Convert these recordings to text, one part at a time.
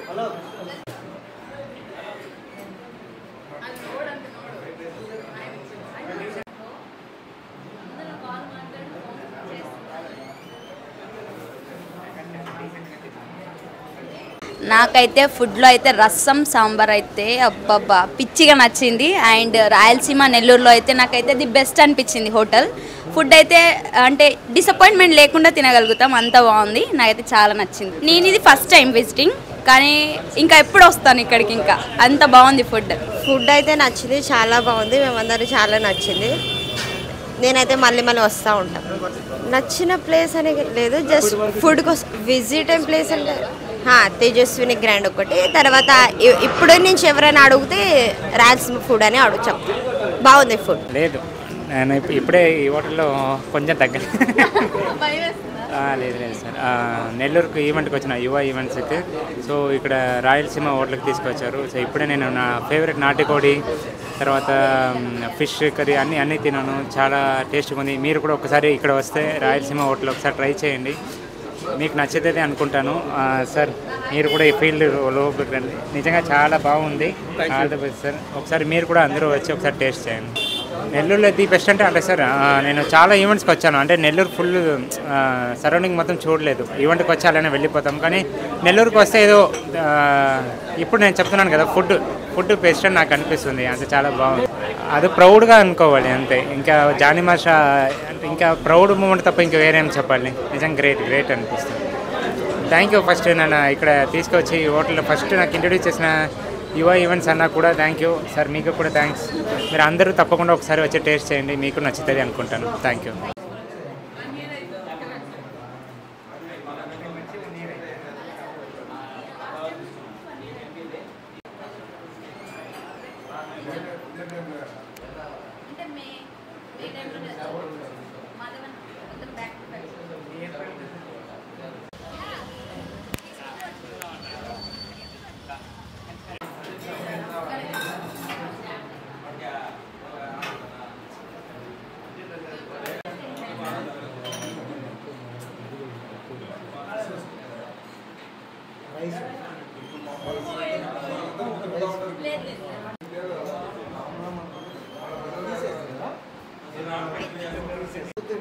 Hello నాకైతే ఫుడ్లో అయితే రసం సాంబార్ అయితే అబ్బబ్బా పిచ్చిగా నచ్చింది. అండ్ రాయలసీమ నెల్లూరులో అయితే నాకైతే ది బెస్ట్ అనిపించింది హోటల్. ఫుడ్ అయితే అంటే డిసప్పాయింట్మెంట్ లేకుండా తినగలుగుతాం, అంత బాగుంది. నాకైతే చాలా నచ్చింది. నేను ఇది ఫస్ట్ టైం విజిటింగ్, కానీ ఇంకా ఎప్పుడు వస్తాను ఇక్కడికి, ఇంకా అంత బాగుంది ఫుడ్. ఫుడ్ అయితే నచ్చింది, చాలా బాగుంది. మేమందరం చాలా నచ్చింది. నేనైతే మళ్ళీ వస్తూ ఉంటాను. నచ్చిన ప్లేస్ అని లేదు, జస్ట్ ఫుడ్ కోసం విజిట్ అయిన ప్లేస్ అంటే తేజస్విని గ్రాండ్ ఒకటి. తర్వాత ఇప్పుడు నుంచి ఎవరైనా అడిగితే రాయలసీమ ఫుడ్ అని చెప్తాను. బాగుంది ఫుడ్. లేదు, నేను ఇప్పుడే ఈ హోటల్లో కొంచెం తగ్గలేదు. లేదు లేదు సార్, నెల్లూరుకు ఈవెంట్కి వచ్చిన యువ ఈవెంట్స్కి. సో ఇక్కడ రాయలసీమ హోటల్కి తీసుకొచ్చారు. సో ఇప్పుడే నేను నా ఫేవరెట్ నాటుకోడి, తర్వాత ఫిష్ కర్రీ అన్నీ తిన్నాను. చాలా టేస్ట్గా ఉంది. మీరు కూడా ఒకసారి ఇక్కడ వస్తే రాయలసీమ హోటల్ ఒకసారి ట్రై చేయండి, మీకు నచ్చుతుంది అనుకుంటాను. సార్ మీరు కూడా ఈ ఫీల్డ్లో రండి, నిజంగా చాలా బాగుంది. All the best sir. ఒకసారి మీరు కూడా అందరూ వచ్చి ఒకసారి టేస్ట్ చేయండి. నెల్లూరులో ది బెస్ట్ అంటే సార్, నేను చాలా ఈవెంట్స్కి వచ్చాను. అంటే నెల్లూరు ఫుల్ సరౌండింగ్ మొత్తం చూడలేదు. ఈవెంట్కి వచ్చి అలానే వెళ్ళిపోతాం. కానీ నెల్లూరుకి వస్తే ఏదో ఇప్పుడు నేను చెప్తున్నాను కదా, ఫుడ్ బెస్ట్ అని నాకు అనిపిస్తుంది. అంటే చాలా బాగుంది. అది ప్రౌడ్గా అనుకోవాలి అంతే. ఇంకా జానీ మాషా ఇంకా ప్రౌడ్ మూమెంట్ తప్ప ఇంకా వేరేం చెప్పాలి. నిజంగా గ్రేట్ అనిపిస్తుంది. Thank you. ఫస్ట్ నన్ను ఇక్కడ తీసుకొచ్చి హోటల్లో ఫస్ట్ నాకు ఇంట్రడ్యూస్ చేసిన యువ ఈవెంట్స్ అన్నా కూడా థ్యాంక్ యూ సార్. మీకు కూడా థ్యాంక్స్. మీరు అందరూ తప్పకుండా ఒకసారి వచ్చి టేస్ట్ చేయండి, మీకు నచ్చుతుంది అనుకుంటాను. Thank you.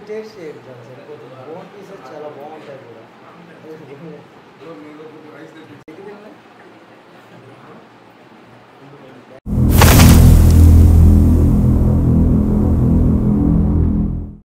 టేస్ట్ చేయండి సార్, సరిపోతుంది. బోన్ పీసెస్ చాలా బాగుంటాయి కూడా.